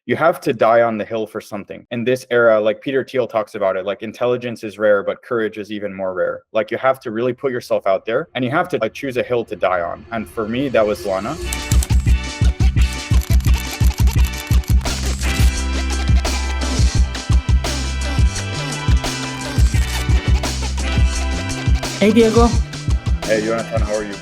you have to die on the hill for something. In this era, like Peter Thiel talks about it, like intelligence is rare, but courage is even more rare. Like you have to really put yourself out there and you have to like choose a hill to die on. And for me, that was Solana. Hey Diego, Hey, Jonathan, how are you?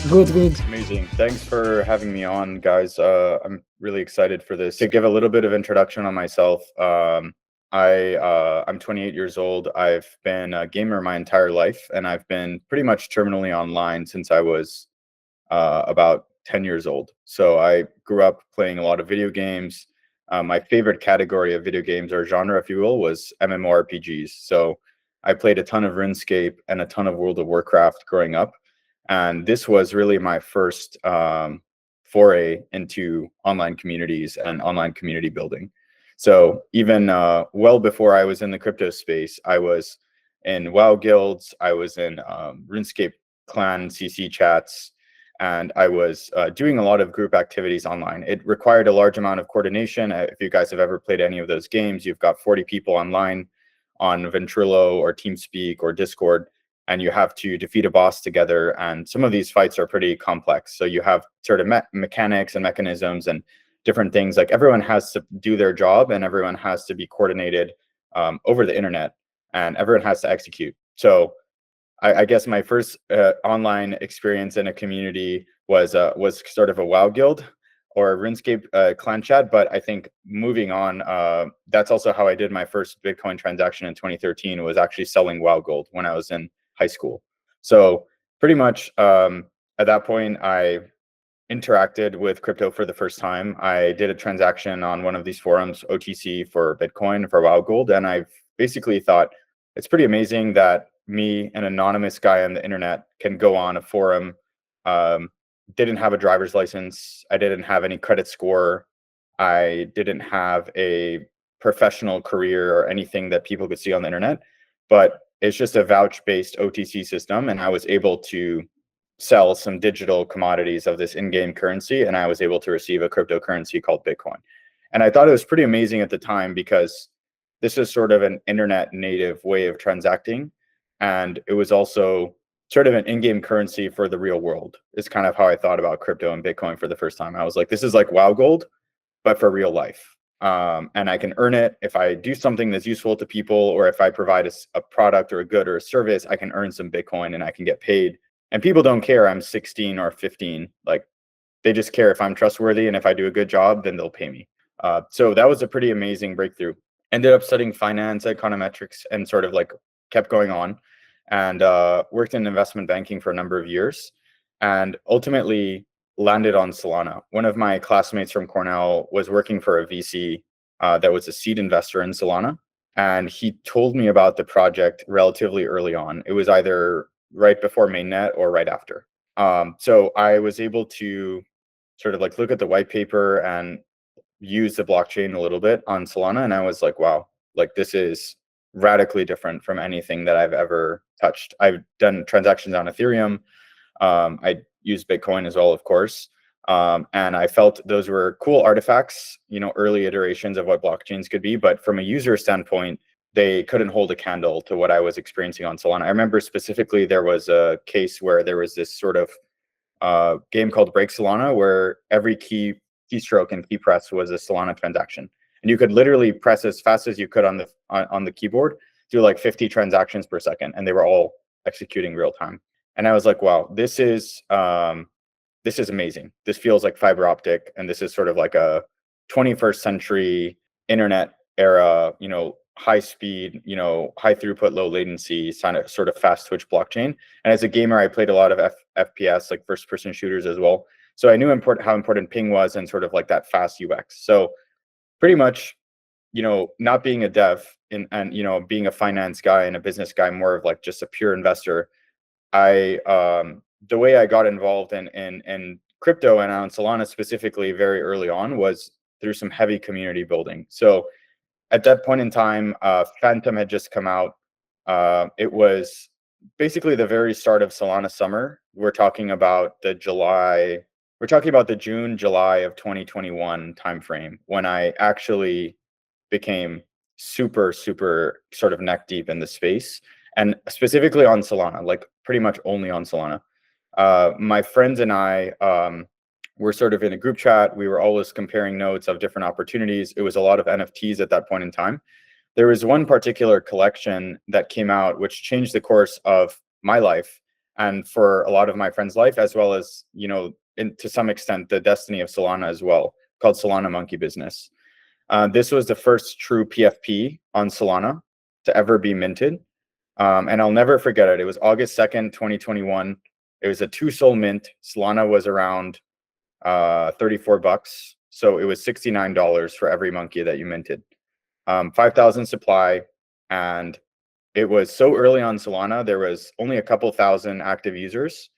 good. Amazing. Thanks for having me on, guys. I'm really excited for this. To give a little bit of introduction on myself, I'm 28 years old. I've been a gamer my entire life, and I've been pretty much terminally online since I was about 10 years old. So I grew up playing a lot of video games. My favorite category of video games, or genre, if you will, was MMORPGs. So I played a ton of RuneScape and a ton of World of Warcraft growing up. And this was really my first foray into online communities and online community building. So even well before I was in the crypto space, I was in WoW guilds, I was in RuneScape clan CC chats, and I was doing a lot of group activities online. It required a large amount of coordination. If you guys have ever played any of those games, you've got 40 people online on Ventrilo or TeamSpeak or Discord, and you have to defeat a boss together. And some of these fights are pretty complex. So you have sort of mechanics and mechanisms and different things. Like everyone has to do their job and everyone has to be coordinated over the internet and everyone has to execute. So I guess my first online experience in a community was sort of a WoW guild or a RuneScape clan chat. But I think moving on, that's also how I did my first Bitcoin transaction in 2013, was actually selling WoW gold when I was in high school. So pretty much at that point, I interacted with crypto for the first time. I did a transaction on one of these forums, OTC for Bitcoin for WoW gold, and I basically thought it's pretty amazing that me, an anonymous guy on the internet, can go on a forum. Didn't have a driver's license. I didn't have any credit score. I didn't have a professional career or anything that people could see on the internet, but it's just a vouch-based OTC system, and I was able to sell some digital commodities of this in-game currency, and I was able to receive a cryptocurrency called Bitcoin. And I thought it was pretty amazing at the time because this is sort of an internet native way of transacting, and it was also sort of an in-game currency for the real world. Is kind of how I thought about crypto and Bitcoin for the first time. I was like, this is like WoW gold, but for real life. And I can earn it if I do something that's useful to people, or if I provide a product or a good or a service, I can earn some Bitcoin and I can get paid. And people don't care I'm 16 or 15. Like, they just care if I'm trustworthy, and if I do a good job, then they'll pay me. So that was a pretty amazing breakthrough. Ended up studying finance, econometrics, and sort of like kept going on, and worked in investment banking for a number of years, and ultimately landed on Solana. One of my classmates from Cornell was working for a VC that was a seed investor in Solana, and he told me about the project relatively early on. It was either right before mainnet or right after. So I was able to sort of like look at the white paper and use the blockchain a little bit on Solana, and I was like, wow, like this is radically different from anything that I've ever touched. I've done transactions on Ethereum. I use Bitcoin as well, of course. And I felt those were cool artifacts, early iterations of what blockchains could be. But from a user standpoint, they couldn't hold a candle to what I was experiencing on Solana. I remember specifically there was a case where there was this sort of game called Break Solana, where every keystroke and key press was a Solana transaction. And you could literally press as fast as you could on the keyboard, do like 50 transactions per second, and they were all executing real time. And I was like, wow, this is amazing. This feels like fiber optic, and this is sort of like a 21st century internet era, high speed, high throughput, low latency, sort of fast twitch blockchain. And as a gamer, I played a lot of FPS, like first person shooters as well. So I knew how important ping was and sort of like that fast UX. So pretty much, not being a dev and being a finance guy and a business guy, more of like just a pure investor, the way I got involved in crypto and on Solana specifically very early on was through some heavy community building. So at that point in time, Phantom had just come out. It was basically the very start of Solana summer. We're talking about the July we're talking about the June, July of 2021 timeframe when I actually became super, super sort of neck deep in the space, and specifically on Solana, like pretty much only on Solana. My friends and I were sort of in a group chat. We were always comparing notes of different opportunities. It was a lot of NFTs at that point in time. There was one particular collection that came out which changed the course of my life and for a lot of my friends' life, as well as, you know, to some extent, the destiny of Solana as well, called Solana Monkey Business. This was the first true PFP on Solana to ever be minted. And I'll never forget it. It was August 2nd, 2021. It was a 2 SOL mint. Solana was around 34 bucks. So it was $69 for every monkey that you minted. 5,000 supply. And it was so early on Solana, there was only a couple thousand active users,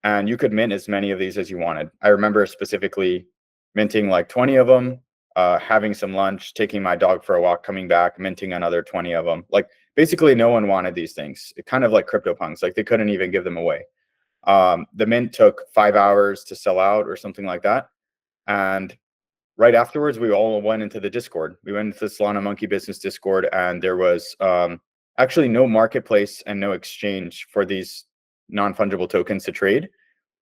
and you could mint as many of these as you wanted. I remember specifically minting like 20 of them, having some lunch, taking my dog for a walk, coming back, minting another 20 of them. Like basically no one wanted these things. It kind of like CryptoPunks, like they couldn't even give them away. The mint took 5 hours to sell out or something like that. And right afterwards, we all went into the Discord. We went into the Solana Monkey Business Discord, and there was actually no marketplace and no exchange for these non-fungible tokens to trade.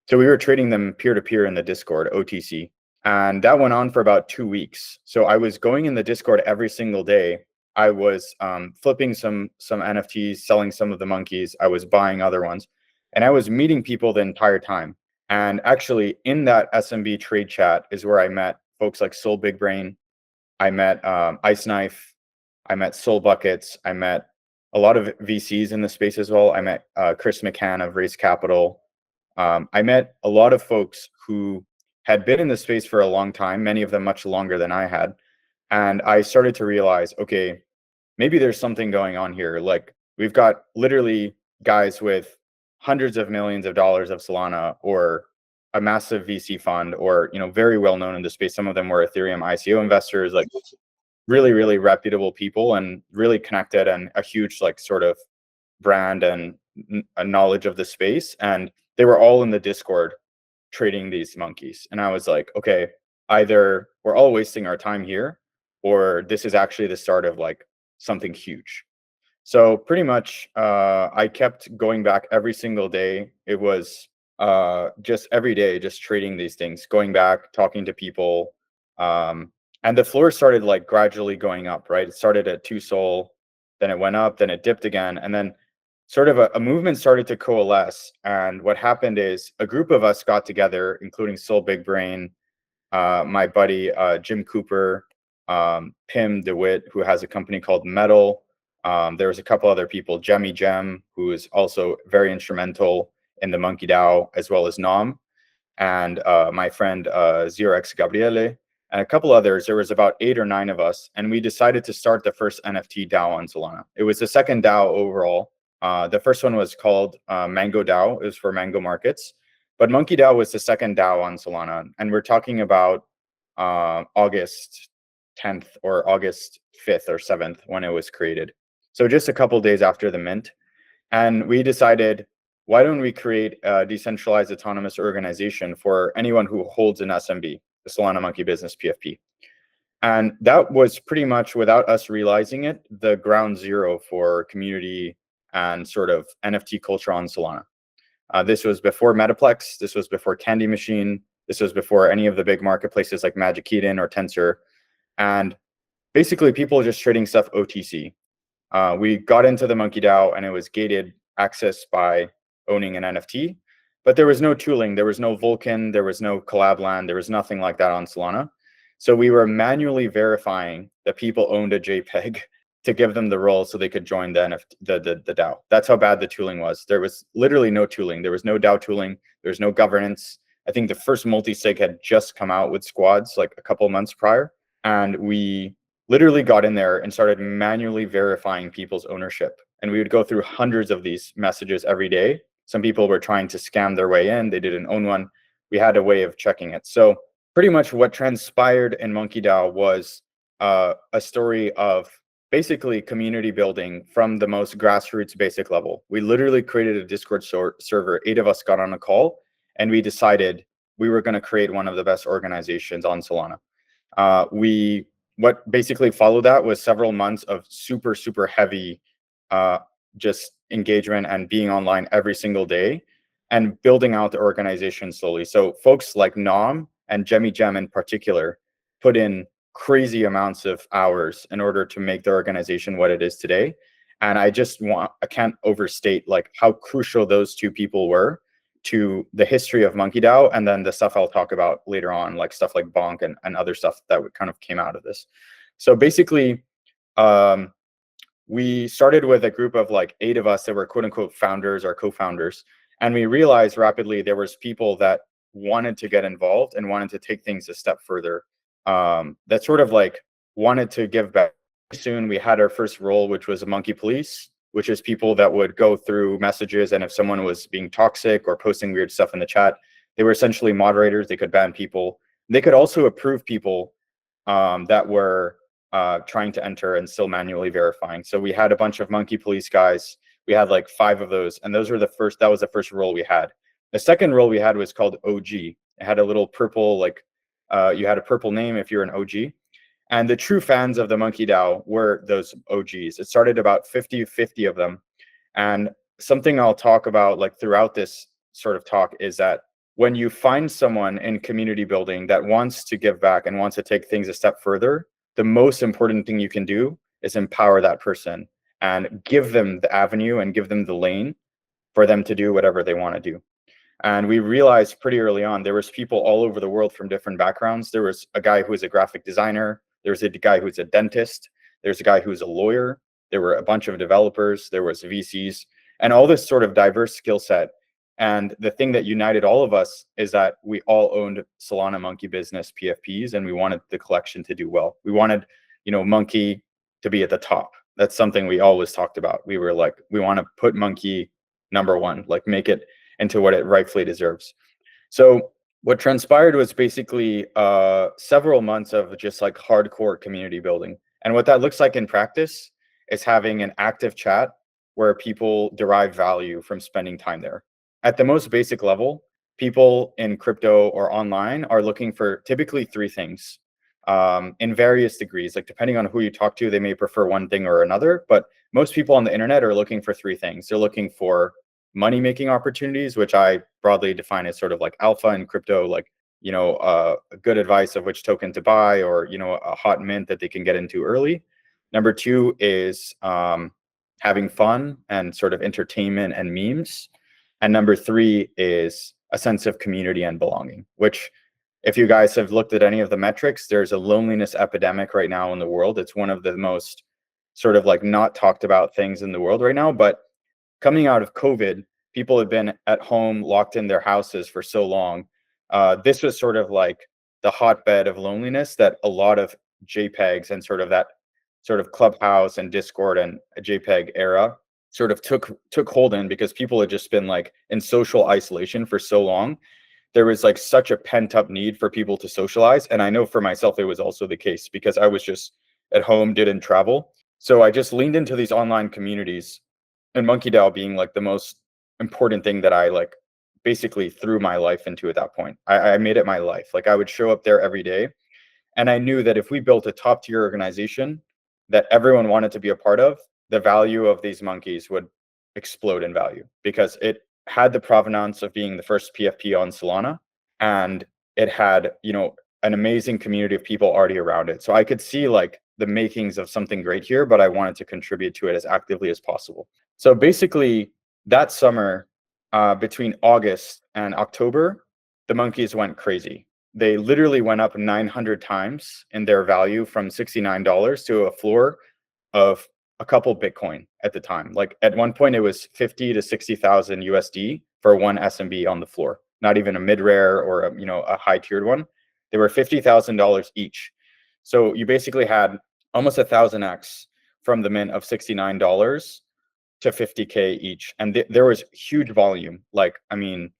So we were trading them peer-to-peer in the Discord, OTC. And that went on for about 2 weeks. So I was going in the Discord every single day. I was flipping some NFTs, selling some of the monkeys. I was buying other ones. And I was meeting people the entire time. And actually, in that SMB trade chat is where I met folks like Soul Big Brain. I met Ice Knife. I met Soul Buckets. I met a lot of VCs in the space as well. I met Chris McCann of Race Capital. I met a lot of folks who had been in the space for a long time, many of them much longer than I had. And I started to realize, okay, maybe there's something going on here. Like we've got literally guys with hundreds of millions of dollars of Solana, or a massive VC fund, or, you know, very well known in the space. Some of them were Ethereum ICO investors, like really, really reputable people and really connected, and a huge like sort of brand and a knowledge of the space. And they were all in the Discord trading these monkeys. And I was like, okay, either we're all wasting our time here, or this is actually the start of like something huge. So pretty much I kept going back every single day. It was just every day, just trading these things, going back, talking to people. And the floor started like gradually going up, right? It started at 2 SOL, then it went up, then it dipped again. And then sort of a movement started to coalesce. And what happened is a group of us got together, including Soul Big Brain, my buddy Jim Cooper, Pim DeWitt, who has a company called Metal. There was a couple other people, Jemmy Gem, who is also very instrumental in the MonkeDao, as well as Nom, and my friend Xerox Gabriele, and a couple others. There was about 8 or 9 of us, and we decided to start the first NFT DAO on Solana. It was the second DAO overall. The first one was called MonkeDao. It was for mango markets. But MonkeDao was the second DAO on Solana. And we're talking about August 10th or August 5th or 7th when it was created. So just a couple days after the mint. And we decided, why don't we create a decentralized autonomous organization for anyone who holds an SMB, the Solana Monkey Business PFP. And that was pretty much, without us realizing it, the ground zero for community and sort of NFT culture on Solana. This was before Metaplex. This was before Candy Machine. This was before any of the big marketplaces like Magic Eden or Tensor. And basically people just trading stuff OTC. We got into the MonkeDao, and it was gated access by owning an NFT, but there was no tooling. There was no Vulcan. There was no Collabland. There was nothing like that on Solana. So we were manually verifying that people owned a JPEG to give them the role so they could join the NFT, the DAO. That's how bad the tooling was. There was literally no tooling. There was no DAO tooling. There was no governance. I think the first multi-sig had just come out with squads like a couple months prior. And we literally got in there and started manually verifying people's ownership. And we would go through hundreds of these messages every day. Some people were trying to scam their way in. They didn't own one. We had a way of checking it. So pretty much what transpired in MonkeDao was a story of basically community building from the most grassroots basic level. We literally created a Discord server. 8 of us got on a call, and we decided we were going to create one of the best organizations on Solana. What basically followed that was several months of super heavy just engagement and being online every single day and building out the organization slowly. So folks like Nom and Jemmy Gem in particular put in crazy amounts of hours in order to make the organization what it is today. And I can't overstate like how crucial those two people were to the history of MonkeDao, and then the stuff I'll talk about later on, like stuff like BONK and other stuff that kind of came out of this. So basically, we started with a group of like 8 of us that were quote unquote founders or co-founders. And we realized rapidly there was people that wanted to get involved and wanted to take things a step further. That sort of like wanted to give back. Soon we had our first role, which was a monkey police, which is people that would go through messages, and if someone was being toxic or posting weird stuff in the chat, they were essentially moderators. They could ban people. They could also approve people that were trying to enter and still manually verifying. So we had a bunch of monkey police guys. We had like 5 of those, and that was the first role we had. The second role we had was called OG. It had a little purple, like you had a purple name if you're an OG. And the true fans of the MonkeDao were those OGs. It started about 50 of them. And something I'll talk about like throughout this sort of talk is that when you find someone in community building that wants to give back and wants to take things a step further, the most important thing you can do is empower that person and give them the avenue and give them the lane for them to do whatever they want to do. And we realized pretty early on, there was people all over the world from different backgrounds. There was a guy who was a graphic designer. There's a guy who's a dentist. There's a guy who's a lawyer. There were a bunch of developers. There was VCs and all this sort of diverse skill set. And the thing that united all of us is that we all owned Solana Monkey Business PFPs, and we wanted the collection to do well. We wanted, Monkey to be at the top. That's something we always talked about. We were like, we want to put Monkey #1, like make it into what it rightfully deserves. So what transpired was basically several months of just like hardcore community building. And what that looks like in practice is having an active chat where people derive value from spending time there. At the most basic level, people in crypto or online are looking for typically 3 things in various degrees. Like depending on who you talk to, they may prefer one thing or another, but most people on the internet are looking for 3 things. They're looking for money-making opportunities, which I broadly define as sort of like alpha in crypto, like, good advice of which token to buy, or, a hot mint that they can get into early. Number 2 is having fun and sort of entertainment and memes. And number 3 is a sense of community and belonging, which if you guys have looked at any of the metrics, there's a loneliness epidemic right now in the world. It's one of the most sort of like not talked about things in the world right now, but coming out of COVID, people have been at home, locked in their houses for so long. This was sort of like the hotbed of loneliness that a lot of JPEGs and sort of that sort of Clubhouse and Discord and JPEG era sort of took hold in, because people had just been like in social isolation for so long. There was like such a pent up need for people to socialize. And I know for myself, it was also the case because I was just at home, didn't travel. So I just leaned into these online communities, and MonkeDao being like the most important thing that I like basically threw my life into at that point. I made it my life. Like I would show up there every day. And I knew that if we built a top tier organization that everyone wanted to be a part of, the value of these monkeys would explode in value, because it had the provenance of being the first PFP on Solana, and it had, an amazing community of people already around it. So I could see like the makings of something great here, but I wanted to contribute to it as actively as possible. So basically that summer, between August and October, the monkeys went crazy. They literally went up 900 times in their value from $69 to a floor of a couple Bitcoin at the time. Like at one point it was 50 to 60,000 USD for one SMB on the floor, not even a mid rare or a high tiered one. They were $50,000 each. So you basically had almost 1,000x from the mint of $69 to 50K each. And there was huge volume. Like, I mean,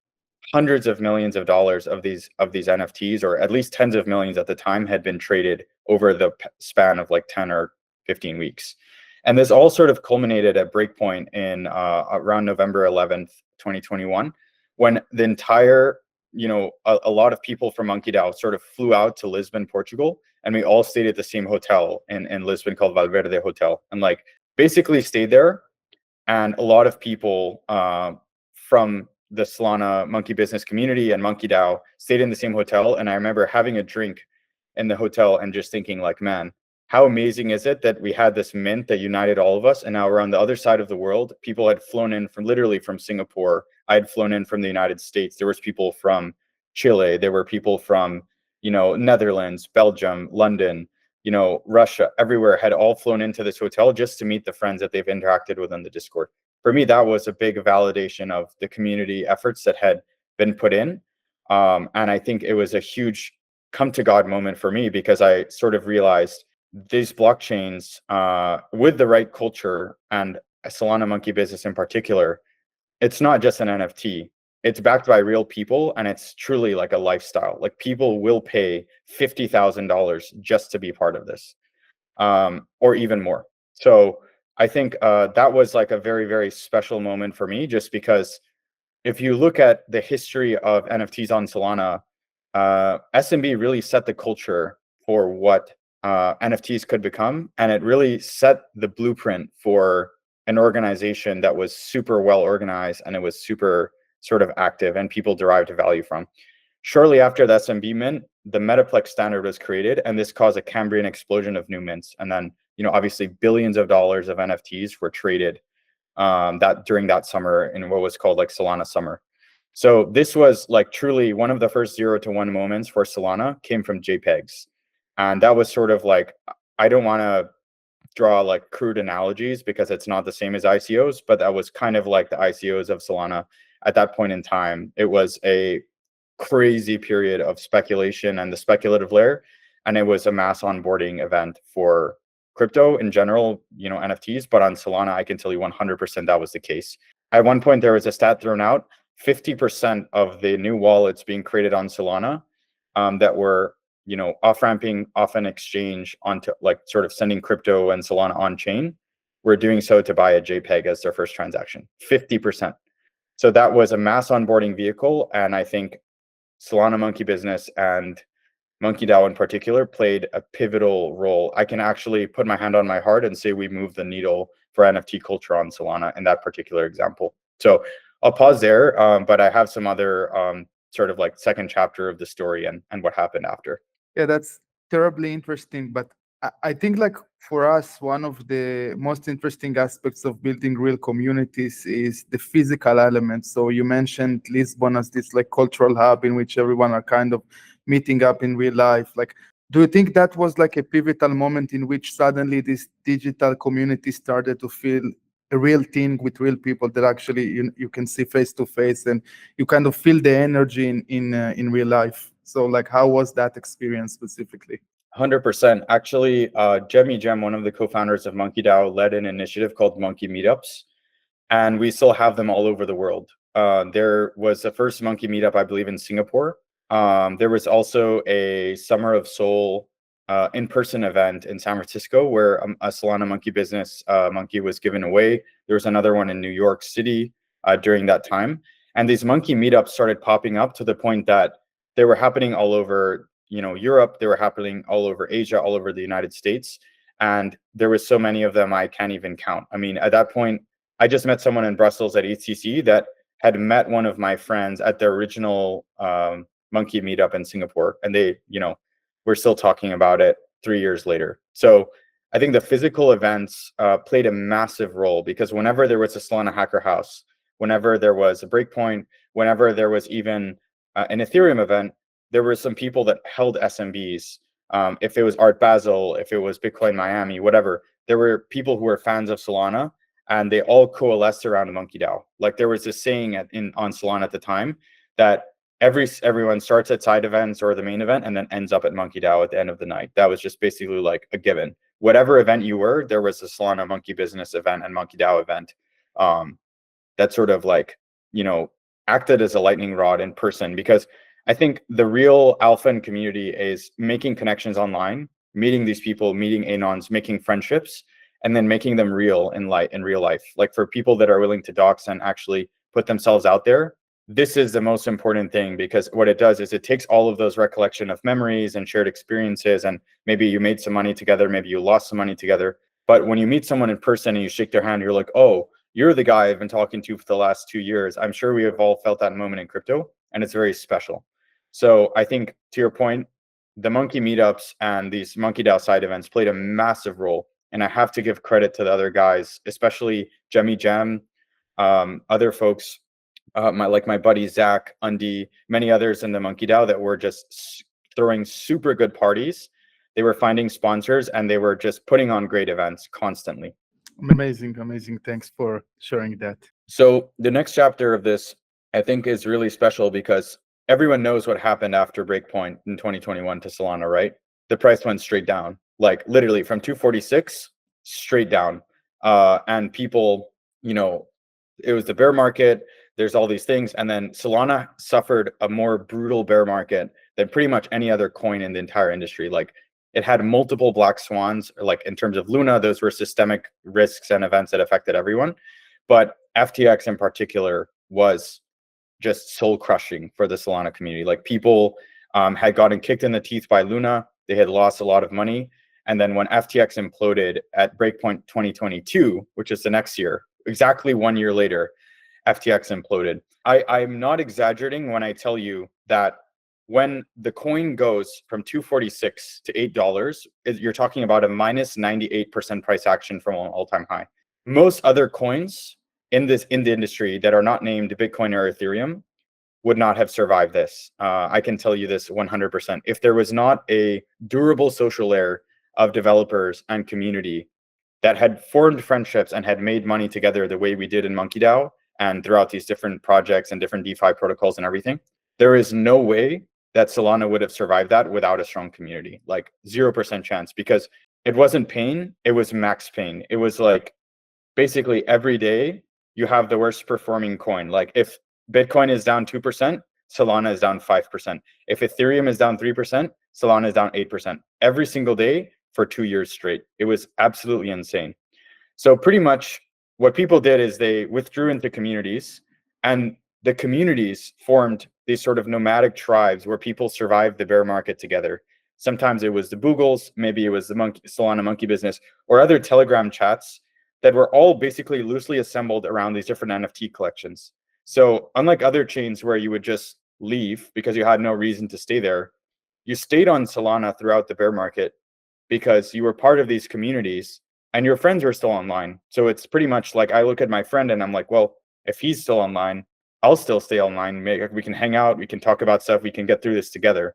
hundreds of millions of dollars of these NFTs, or at least tens of millions at the time, had been traded over the span of like 10 or 15 weeks. And this all sort of culminated at breakpoint in around November 11th, 2021, when the entire a lot of people from MonkeDao sort of flew out to Lisbon, Portugal, and we all stayed at the same hotel in Lisbon called Valverde Hotel, and like basically stayed there. And a lot of people from the Solana monkey business community and MonkeDao stayed in the same hotel. And I remember having a drink in the hotel and just thinking like, man, how amazing is it that we had this mint that united all of us, and now we're on the other side of the world. People had flown in from literally from Singapore. I had flown in from the United States. There was people from Chile. There were people from, Netherlands, Belgium, London, Russia, everywhere had all flown into this hotel just to meet the friends that they've interacted with on the Discord. For me, that was a big validation of the community efforts that had been put in. And I think it was a huge come to God moment for me, because I sort of realized these blockchains, with the right culture and Solana Monkey Business in particular, it's not just an NFT. It's backed by real people, and it's truly like a lifestyle. Like people will pay $50,000 just to be part of this, or even more. So I think that was like a very, very special moment for me, just because if you look at the history of NFTs on Solana, SMB really set the culture for what NFTs could become, and it really set the blueprint for an organization that was super well organized, and it was super sort of active, and people derived value from. Shortly after the SMB mint, the Metaplex standard was created, and this caused a Cambrian explosion of new mints. And then, obviously billions of dollars of NFTs were traded that during that summer in what was called like Solana Summer. So this was like truly one of the first 0 to 1 moments for Solana came from JPEGs. And that was sort of like, I don't want to draw like crude analogies because it's not the same as ICOs, but that was kind of like the ICOs of Solana at that point in time. It was a crazy period of speculation and the speculative layer, and it was a mass onboarding event for crypto in general, NFTs, but on Solana, I can tell you 100% that was the case. At one point, there was a stat thrown out, 50% of the new wallets being created on Solana that were, off-ramping off an exchange onto like sort of sending crypto and Solana on chain, were doing so to buy a JPEG as their first transaction, 50%. So that was a mass onboarding vehicle. And I think Solana Monkey Business and MonkeDao in particular played a pivotal role. I can actually put my hand on my heart and say we moved the needle for NFT culture on Solana in that particular example. So I'll pause there, but I have some other sort of like second chapter of the story and what happened after. Yeah, that's terribly interesting. But I think like for us, one of the most interesting aspects of building real communities is the physical element. So you mentioned Lisbon as this like cultural hub in which everyone are kind of meeting up in real life. Like, do you think that was like a pivotal moment in which suddenly this digital community started to feel a real thing with real people that actually you can see face to face, and you kind of feel the energy in real life? So like, how was that experience specifically? 100%. Actually, Jemmy Jem, one of the co-founders of MonkeDao, led an initiative called Monkey Meetups, and we still have them all over the world. There was the first Monkey Meetup, I believe, in Singapore. There was also a Summer of Soul in-person event in San Francisco where a Solana Monkey Business monkey was given away. There was another one in New York City during that time. And these monkey meetups started popping up to the point that they were happening all over, Europe. They were happening all over Asia, all over the United States. And there was so many of them, I can't even count. I mean, at that point, I just met someone in Brussels at ETC that had met one of my friends at their original monkey meetup in Singapore. And they, we're still talking about it 3 years later. So I think the physical events played a massive role, because whenever there was a Solana Hacker House, whenever there was a Breakpoint, whenever there was even an Ethereum event, there were some people that held SMBs. If it was Art Basel, if it was Bitcoin Miami, whatever, there were people who were fans of Solana, and they all coalesced around MonkeDao. Like there was this saying on Solana at the time that everyone starts at side events or the main event and then ends up at MonkeDao at the end of the night. That was just basically like a given. Whatever event you were, there was a Solana Monkey Business event and MonkeDao event that sort of like, acted as a lightning rod in person, because I think the real alpha in community is making connections online, meeting these people, meeting anons, making friendships, and then making them real in real life. Like for people that are willing to dox and actually put themselves out there, this is the most important thing, because what it does is it takes all of those recollection of memories and shared experiences, and maybe you made some money together, maybe you lost some money together. But when you meet someone in person and you shake their hand, you're like, oh, you're the guy I've been talking to for the last 2 years. I'm sure we have all felt that moment in crypto, and it's very special. So I think, to your point, the monkey meetups and these MonkeDao side events played a massive role. And I have to give credit to the other guys, especially Jemmy Jam, other folks, my buddy Zach, Undy, many others in the MonkeDao that were just throwing super good parties. They were finding sponsors, and they were just putting on great events constantly. Amazing, amazing. Thanks for sharing that. So the next chapter of this, I think, is really special because everyone knows what happened after Breakpoint in 2021 to Solana, right? The price went straight down, like literally from 246 straight down. And people, it was the bear market. There's all these things. And then Solana suffered a more brutal bear market than pretty much any other coin in the entire industry. Like, it had multiple black swans, like in terms of Luna, those were systemic risks and events that affected everyone. But FTX in particular was just soul crushing for the Solana community. Like, people had gotten kicked in the teeth by Luna. They had lost a lot of money. And then when FTX imploded at Breakpoint 2022, which is the next year, exactly 1 year later, FTX imploded. I'm not exaggerating when I tell you that when the coin goes from 246 to $8, you're talking about a minus 98% price action from an all-time high. Most other coins in the industry that are not named Bitcoin or Ethereum would not have survived this. I can tell you this 100%. If there was not a durable social layer of developers and community that had formed friendships and had made money together the way we did in MonkeDao and throughout these different projects and different DeFi protocols and everything, there is no way that Solana would have survived that without a strong community. Like, 0% chance, because it wasn't pain, it was max pain. It was like, basically every day you have the worst performing coin. Like, if Bitcoin is down 2%, Solana is down 5%. If Ethereum is down 3%, Solana is down 8%. Every single day for 2 years straight. It was absolutely insane. So pretty much what people did is they withdrew into communities, and the communities formed these sort of nomadic tribes where people survived the bear market together. Sometimes it was the Boogles, maybe it was the Solana Monkey Business, or other Telegram chats that were all basically loosely assembled around these different NFT collections. So unlike other chains where you would just leave because you had no reason to stay there, you stayed on Solana throughout the bear market because you were part of these communities and your friends were still online. So it's pretty much like, I look at my friend and I'm like, well, if he's still online, I'll still stay online. We can hang out, we can talk about stuff, we can get through this together.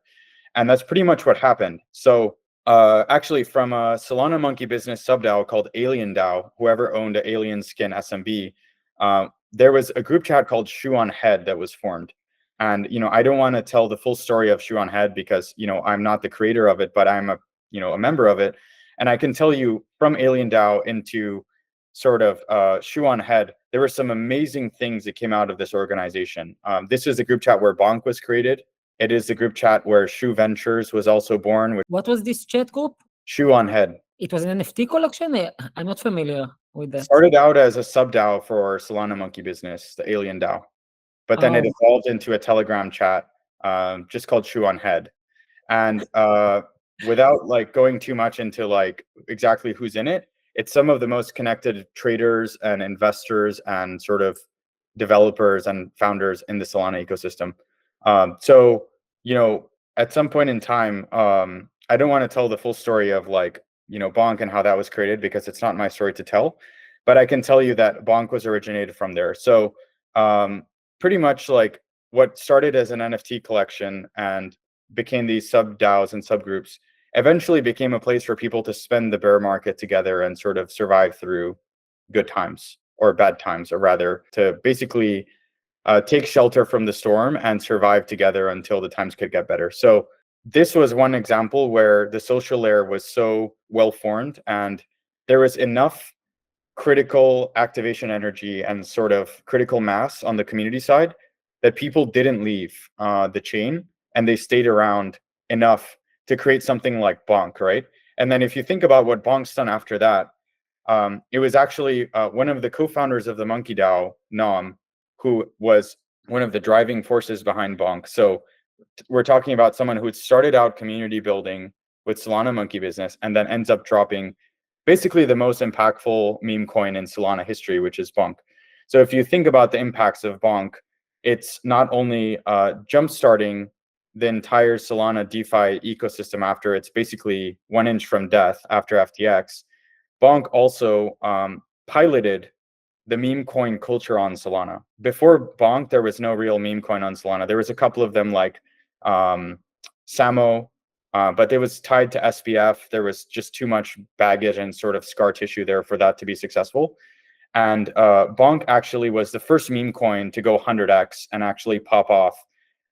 And that's pretty much what happened. So actually, from a Solana Monkey Business sub-DAO called Alien DAO, whoever owned an alien skin SMB, there was a group chat called Shoe on Head that was formed. And, I don't want to tell the full story of Shoe on Head because, I'm not the creator of it, but I'm a member of it. And I can tell you, from Alien DAO into sort of Shoe on Head, there were some amazing things that came out of this organization. This is a group chat where BONK was created. It is the group chat where Shoe Ventures was also born. What was this chat group? Shoe on Head. It was an NFT collection? I'm not familiar with that. Started out as a sub-DAO for Solana Monkey Business, the Alien DAO. But then it evolved into a Telegram chat just called Shoe on Head. And without like going too much into like exactly who's in it, it's some of the most connected traders and investors and sort of developers and founders in the Solana ecosystem. So, at some point in time, I don't want to tell the full story of like, BONK and how that was created because it's not my story to tell, but I can tell you that BONK was originated from there. So pretty much like what started as an NFT collection and became these sub DAOs and subgroups eventually became a place for people to spend the bear market together and sort of survive through good times or bad times, or rather to basically take shelter from the storm and survive together until the times could get better. So this was one example where the social layer was so well formed and there was enough critical activation energy and sort of critical mass on the community side that people didn't leave the chain, and they stayed around enough to create something like BONK, right? And then if you think about what BONK's done after that, it was actually one of the co-founders of the MonkeDao, Nam, who was one of the driving forces behind BONK. So we're talking about someone who started out community building with Solana Monkey Business and then ends up dropping basically the most impactful meme coin in Solana history, which is BONK. So if you think about the impacts of BONK, it's not only jump-starting the entire Solana DeFi ecosystem after it's basically 1 inch from death after FTX. BONK also piloted the meme coin culture on Solana. Before BONK, there was no real meme coin on Solana. There was a couple of them like Samo, but it was tied to SBF. There was just too much baggage and sort of scar tissue there for that to be successful. And BONK actually was the first meme coin to go 100x and actually pop off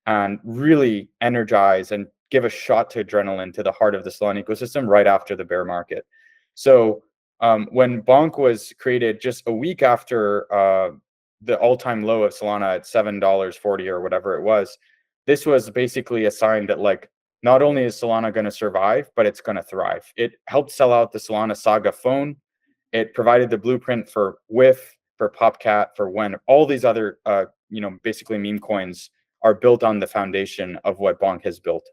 and really energize and give a shot to adrenaline to the heart of the Solana ecosystem right after the bear market. So when BONK was created just a week after the all-time low of Solana at $7.40 or whatever it was, this was basically a sign that like not only is Solana going to survive, but it's going to thrive. It helped sell out the Solana Saga phone. It provided the blueprint for WIF, for PopCat, for when all these other basically meme coins are built on the foundation of what BONK has built.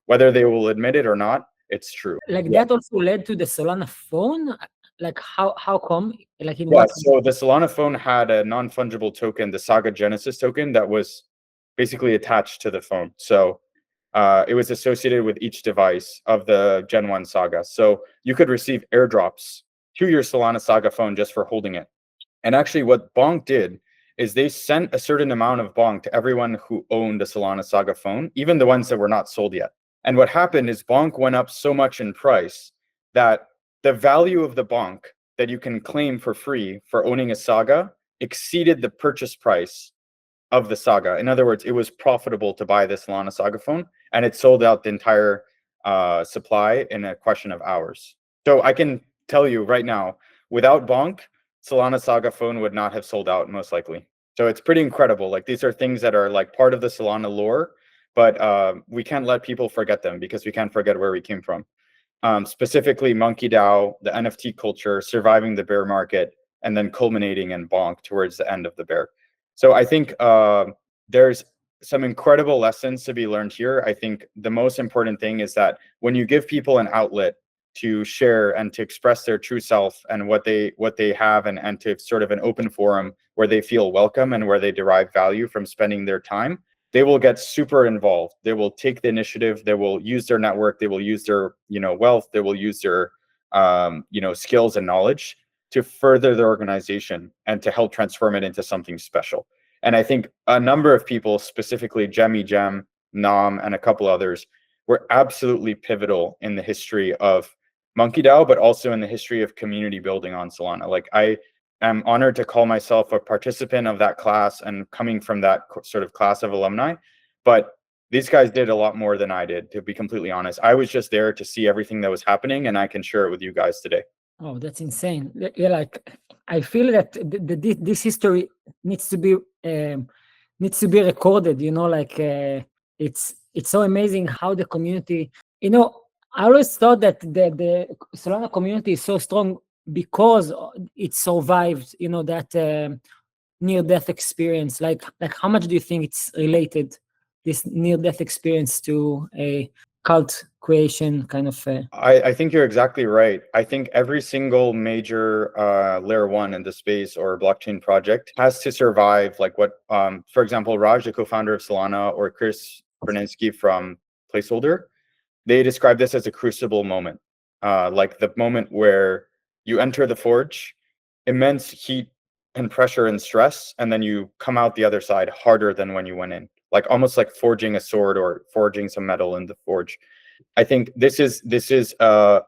Whether they will admit it or not, it's true. Like that also led to the Solana phone. Like how come? Like in Yeah, what? so the Solana phone had a non-fungible token, the Saga Genesis token, that was basically attached to the phone. So it was associated with each device of the Gen 1 Saga. So you could receive airdrops to your Solana Saga phone just for holding it. And actually what BONK did is they sent a certain amount of BONK to everyone who owned a Solana Saga phone, even the ones that were not sold yet. And what happened is BONK went up so much in price that the value of the BONK that you can claim for free for owning a Saga exceeded the purchase price of the Saga. In other words, it was profitable to buy the Solana Saga phone, and it sold out the entire supply in a question of hours. So I can tell you right now, without BONK, Solana Saga phone would not have sold out most likely. So it's pretty incredible. Like these are things that are like part of the Solana lore, but we can't let people forget them because we can't forget where we came from. Specifically MonkeDao, the NFT culture, surviving the bear market, and then culminating in BONK towards the end of the bear. So I think there's some incredible lessons to be learned here. I think the most important thing is that when you give people an outlet to share and to express their true self and what they have, and to sort of an open forum where they feel welcome and where they derive value from spending their time, they will get super involved. They will take the initiative. They will use their network. They will use their wealth. They will use their skills and knowledge to further their organization and to help transform it into something special. And I think a number of people, specifically Jemmy Gem, Nam, and a couple others, were absolutely pivotal in the history of MonkeDao, but also in the history of community building on Solana. Like I am honored to call myself a participant of that class and coming from that sort of class of alumni. But these guys did a lot more than I did, to be completely honest. I was just there to see everything that was happening, and I can share it with you guys today. Oh, that's insane. Yeah, like I feel that this history needs to be recorded. Like it's so amazing how the community. I always thought that the Solana community is so strong because it survived. That near-death experience. Like how much do you think it's related, this near-death experience, to a cult creation kind of? I think you're exactly right. I think every single major layer one in the space or blockchain project has to survive. Like what, for example, Raj, the co-founder of Solana, or Chris Berninsky from Placeholder, they describe this as a crucible moment. Like the moment where you enter the forge, immense heat and pressure and stress, and then you come out the other side harder than when you went in. Like almost like forging a sword or forging some metal in the forge. I think this is a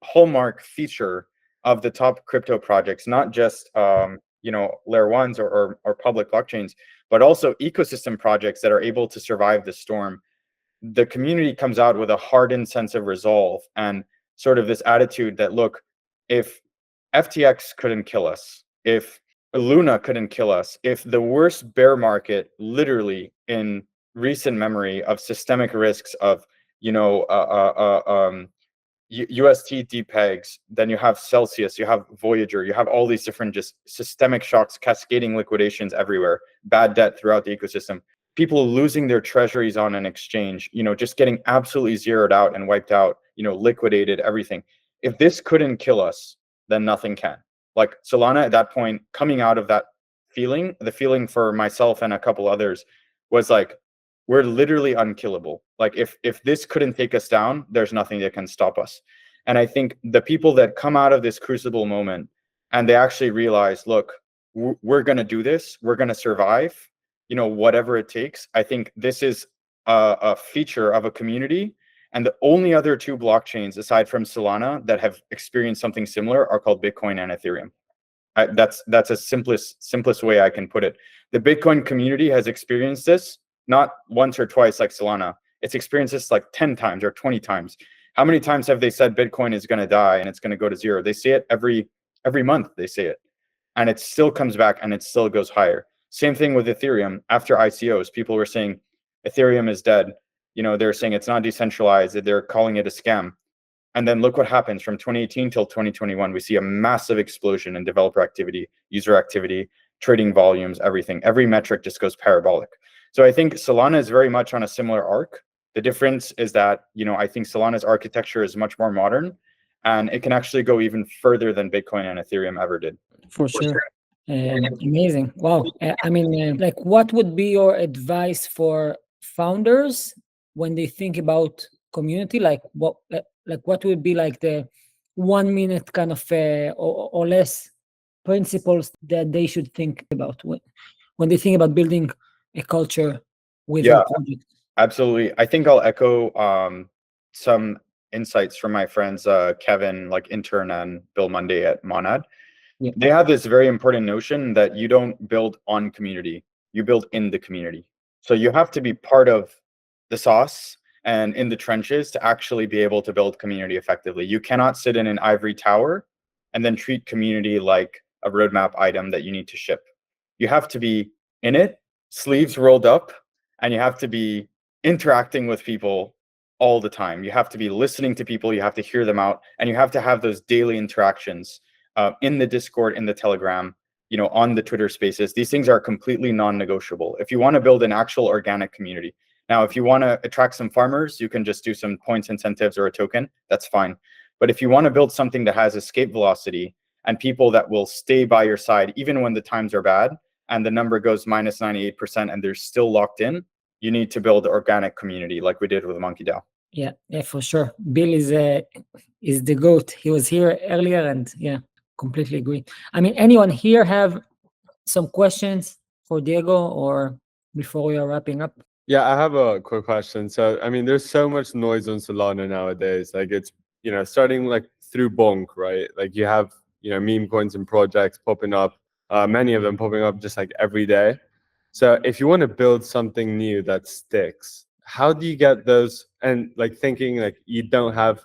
hallmark feature of the top crypto projects, not just layer ones or public blockchains, but also ecosystem projects that are able to survive the storm. The community comes out with a hardened sense of resolve and sort of this attitude that, look, if FTX couldn't kill us, if Luna couldn't kill us, if the worst bear market literally in recent memory of systemic risks of UST depegs, then you have Celsius, you have Voyager, you have all these different just systemic shocks, cascading liquidations everywhere, bad debt throughout the ecosystem, people losing their treasuries on an exchange, just getting absolutely zeroed out and wiped out, liquidated, everything. If this couldn't kill us, then nothing can. Like Solana at that point, coming out of that feeling, the feeling for myself and a couple others was like, we're literally unkillable. Like if this couldn't take us down, there's nothing that can stop us. And I think the people that come out of this crucible moment and they actually realize, look, we're going to do this, we're going to survive, whatever it takes. I think this is a feature of a community. And the only other two blockchains aside from Solana that have experienced something similar are called Bitcoin and Ethereum. That's a simplest way I can put it. The Bitcoin community has experienced this not once or twice like Solana. It's experienced this like 10 times or 20 times. How many times have they said Bitcoin is going to die and it's going to go to zero? They say it every month. They say it, and it still comes back and it still goes higher. Same thing with Ethereum. After ICOs, people were saying Ethereum is dead. They're saying it's not decentralized. They're calling it a scam. And then look what happens from 2018 till 2021. We see a massive explosion in developer activity, user activity, trading volumes, everything. Every metric just goes parabolic. So I think Solana is very much on a similar arc. The difference is that, I think Solana's architecture is much more modern, and it can actually go even further than Bitcoin and Ethereum ever did. For sure. Amazing. Wow. Like, what would be your advice for founders when they think about community? Like what would be like the 1 minute kind of or less principles that they should think about when they think about building a culture with a project? Absolutely. I think I'll echo some insights from my friends Kevin, like intern, and Bill Monday at Monad. Yeah. They have this very important notion that you don't build on community, you build in the community. So you have to be part of the sauce and in the trenches to actually be able to build community effectively. You cannot sit in an ivory tower and then treat community like a roadmap item that you need to ship. You have to be in it, sleeves rolled up, and you have to be interacting with people all the time. You have to be listening to people, you have to hear them out, and you have to have those daily interactions in the Discord, in the Telegram, on the Twitter Spaces. These things are completely non-negotiable. If you want to build an actual organic community. Now, if you want to attract some farmers, you can just do some points incentives or a token. That's fine. But if you want to build something that has escape velocity and people that will stay by your side, even when the times are bad and the number goes minus 98% and they're still locked in, you need to build organic community like we did with MonkeDao. Yeah, for sure. Bill is the GOAT. He was here earlier, and completely agree. Anyone here have some questions for Diego, or before we are wrapping up? Yeah, I have a quick question. So, there's so much noise on Solana nowadays. Like, it's, starting like through BONK, right? Like, you have, meme coins and projects popping up, many of them popping up just like every day. So if you want to build something new that sticks, how do you get those? And like thinking like you don't have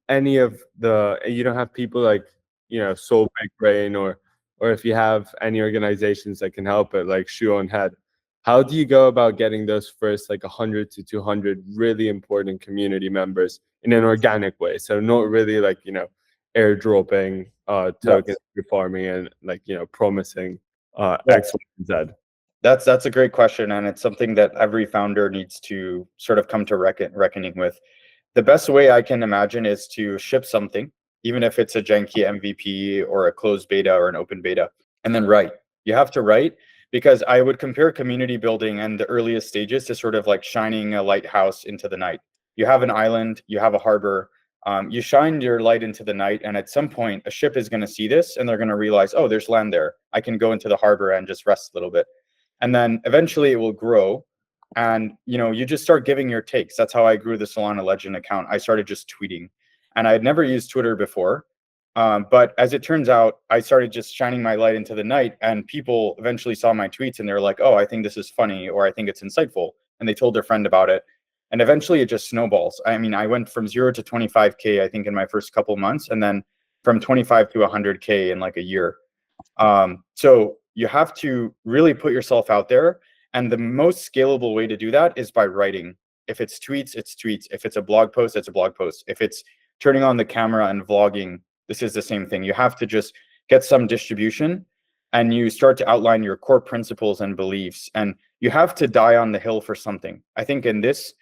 you don't have people like, Soul Big Brain, or if you have any organizations that can help it, like Shoe on Head. How do you go about getting those first like 100 to 200 really important community members in an organic way? So not really like, airdropping tokens, farming, and like, promising X, Y, and Z. That's a great question, and it's something that every founder needs to sort of come to reckoning with. The best way I can imagine is to ship something, even if it's a janky MVP or a closed beta or an open beta, and then write. You have to write, because I would compare community building and the earliest stages to sort of like shining a lighthouse into the night. You have an island, you have a harbor, you shine your light into the night, and at some point a ship is going to see this and they're going to realize, oh, there's land there. I can go into the harbor and just rest a little bit. And then eventually it will grow, and you just start giving your takes. That's how I grew the Solana Legend account. I started just tweeting, and I had never used Twitter before. But as it turns out, I started just shining my light into the night, and people eventually saw my tweets and they're like, oh, I think this is funny, or I think it's insightful. And they told their friend about it. And eventually it just snowballs. I went from 0 to 25K, I think, in my first couple months, and then from 25 to 100K in like a year. So you have to really put yourself out there. And the most scalable way to do that is by writing. If it's tweets, it's tweets. If it's a blog post, it's a blog post. If it's turning on the camera and vlogging, this is the same thing. You have to just get some distribution, and you start to outline your core principles and beliefs, and you have to die on the hill for something. I think in this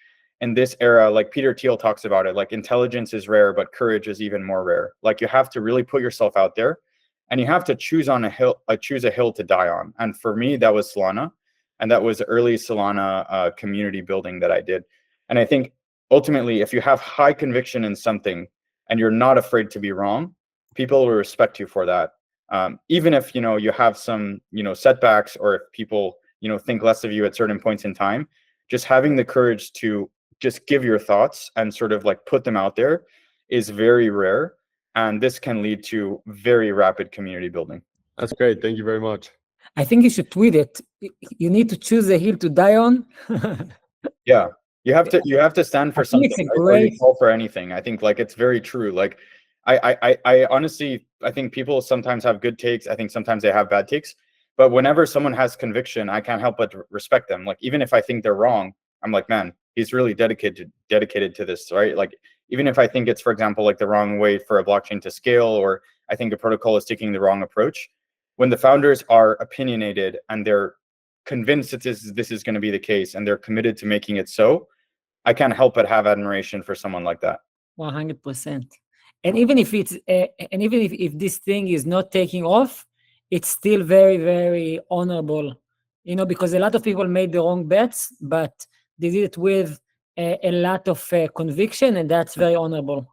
era, like Peter Thiel talks about it, like intelligence is rare, but courage is even more rare. Like you have to really put yourself out there, and you have to choose a hill to die on. And for me, that was Solana, and that was early Solana community building that I did. And I think ultimately, if you have high conviction in something and you're not afraid to be wrong, people will respect you for that. Even if you have some setbacks, or if people think less of you at certain points in time, just having the courage to just give your thoughts and sort of like put them out there is very rare, and this can lead to very rapid community building. That's great. Thank you very much. I think you should tweet it. You need to choose a hill to die on. Yeah, you have to stand for I think it's something, a right? Or you great- fall for anything. I think like it's very true. Like I honestly, I think people sometimes have good takes. I think sometimes they have bad takes. But whenever someone has conviction, I can't help but respect them. Like even if I think they're wrong, I'm like, man, he's really dedicated to this, right? Like even if I think it's, for example, like the wrong way for a blockchain to scale, or I think a protocol is taking the wrong approach, when the founders are opinionated and they're convinced that this is going to be the case, and they're committed to making it so, I can't help but have admiration for someone like that. 100%. And even if it's and even if this thing is not taking off, it's still very, very honorable, because a lot of people made the wrong bets, but they did it with a lot of conviction, and that's very honorable.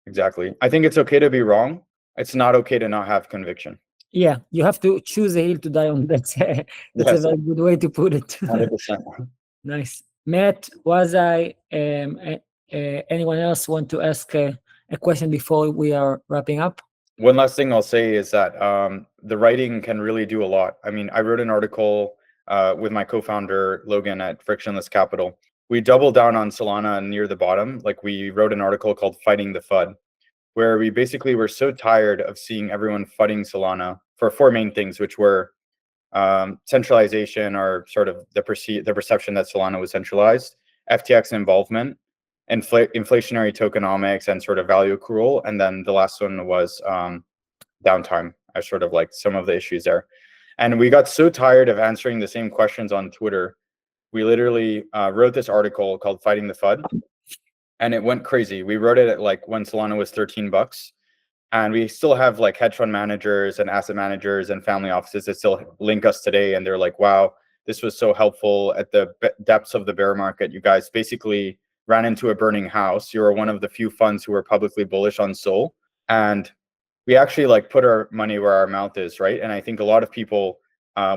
Exactly. I think it's okay to be wrong. It's not okay to not have conviction. Yeah, you have to choose a hill to die on. That's a Yes. very good way to put it. 100%. Nice. Matt, anyone else want to ask a question before we are wrapping up? One last thing I'll say is that the writing can really do a lot. I mean, I wrote an article with my co-founder Logan at Frictionless Capital. We doubled down on Solana near the bottom. Like we wrote an article called Fighting the FUD, where we basically were so tired of seeing everyone FUDing Solana for four main things, which were centralization, or sort of the perception that Solana was centralized, FTX involvement, inflationary tokenomics, and sort of value accrual. And then the last one was downtime, as sort of like some of the issues there. And we got so tired of answering the same questions on Twitter, we literally wrote this article called Fighting the FUD, and it went crazy. We wrote it at like when Solana was $13, and we still have like hedge fund managers and asset managers and family offices that still link us today, and they're like, wow, this was so helpful at the depths of the bear market. You guys basically ran into a burning house. You were one of the few funds who were publicly bullish on Sol, and we actually like put our money where our mouth is, right? And I think a lot of people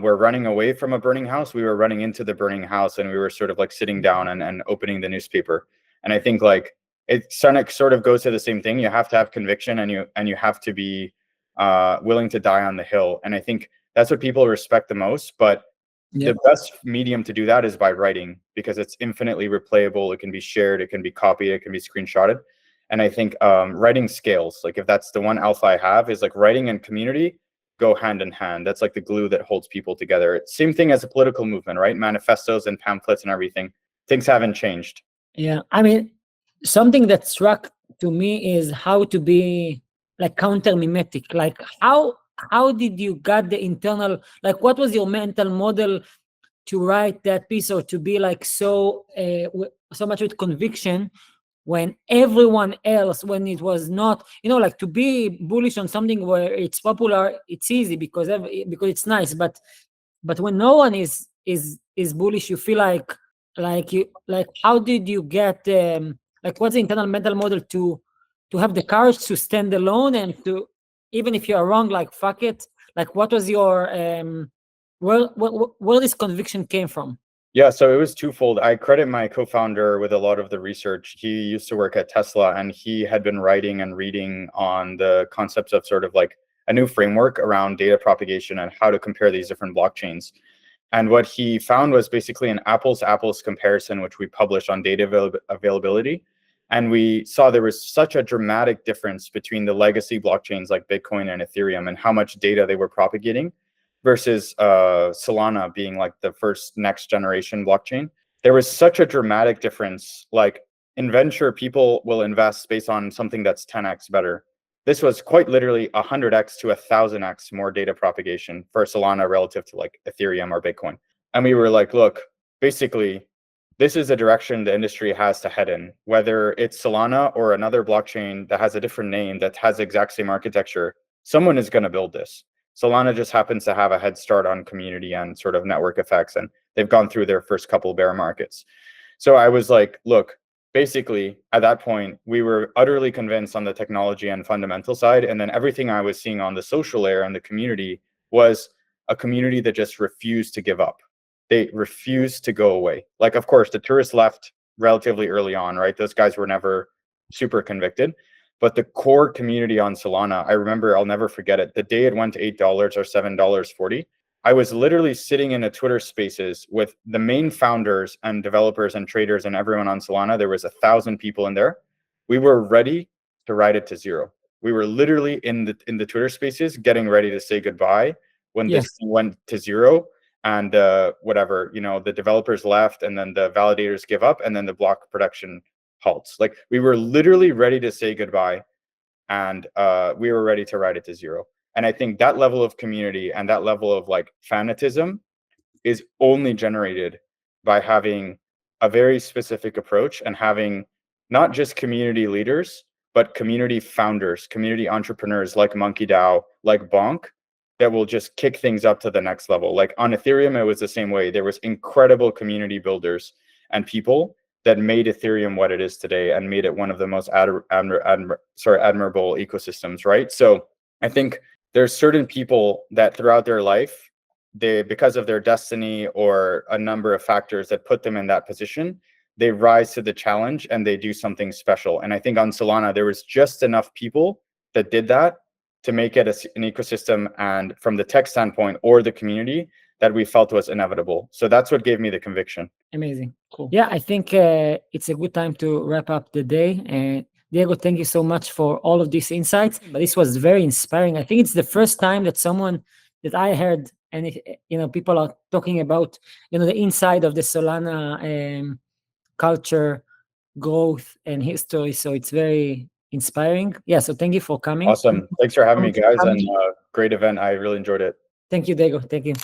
were running away from a burning house. We were running into the burning house, and we were sort of like sitting down and opening the newspaper. And I think like it sort of goes to the same thing. You have to have conviction, and you have to be willing to die on the hill. And I think that's what people respect the most. But the best medium to do that is by writing, because it's infinitely replayable. It can be shared, it can be copied, it can be screenshotted. And I think writing scales. Like if that's the one alpha I have, is like writing and community go hand in hand. That's like the glue that holds people together. Same thing as a political movement, right? Manifestos and pamphlets and everything. Things haven't changed. Yeah, I mean, something that struck to me is how to be like counter mimetic. Like how did you get the internal, like what was your mental model to write that piece, or to be like so much with conviction when everyone else, when it was not, like to be bullish on something where it's popular, it's easy because it's nice, but when no one is bullish, you feel like how did you get like what's the internal mental model to have the courage to stand alone, and to, even if you are wrong, like fuck it, like what was your where this conviction came from? Yeah, so it was twofold. I credit my co-founder with a lot of the research. He used to work at Tesla, and he had been writing and reading on the concepts of sort of like a new framework around data propagation and how to compare these different blockchains. And what he found was basically an apples-to-apples comparison, which we published on data availability. And we saw there was such a dramatic difference between the legacy blockchains like Bitcoin and Ethereum and how much data they were propagating versus Solana being like the first next generation blockchain. There was such a dramatic difference. Like in venture, people will invest based on something that's 10x better. This was quite literally 100x to 1000x more data propagation for Solana relative to like Ethereum or Bitcoin. And we were like, look, basically, this is a direction the industry has to head in, whether it's Solana or another blockchain that has a different name that has the exact same architecture. Someone is going to build this. Solana just happens to have a head start on community and sort of network effects, and they've gone through their first couple bear markets. So I was like, look, basically at that point, we were utterly convinced on the technology and fundamental side. And then everything I was seeing on the social layer and the community was a community that just refused to give up. They refused to go away. Like, of course, the tourists left relatively early on, right? Those guys were never super convicted. But the core community on Solana, I remember, I'll never forget it. The day it went to $8 or $7.40, I was literally sitting in a Twitter Spaces with the main founders and developers and traders and everyone on Solana. There was 1,000 people in there. We were ready to ride it to zero. We were literally in the Twitter Spaces getting ready to say goodbye when this went to zero. And whatever, you know, the developers left, and then the validators give up, and then the block production halts. Like, we were literally ready to say goodbye, and we were ready to ride it to zero. And I think that level of community and that level of like fanatism is only generated by having a very specific approach and having not just community leaders, but community founders, community entrepreneurs like MonkeDao, like BONK, that will just kick things up to the next level. Like on Ethereum, it was the same way. There was incredible community builders and people that made Ethereum what it is today and made it one of the most admirable ecosystems, right? So I think there's certain people that throughout their life, they, because of their destiny or a number of factors that put them in that position, they rise to the challenge and they do something special. And I think on Solana, there was just enough people that did that to make it an ecosystem, and from the tech standpoint or the community, that we felt was inevitable. So that's what gave me the conviction. Amazing. Cool. Yeah, I think it's a good time to wrap up the day. Diego, thank you so much for all of these insights. But this was very inspiring. I think it's the first time that someone that I heard, and people are talking about, the inside of the Solana culture, growth, and history. So it's very inspiring. Yeah, so thank you for coming. Awesome. Thanks for having me, guys, and great event. I really enjoyed it. Thank you, Diego. Thank you.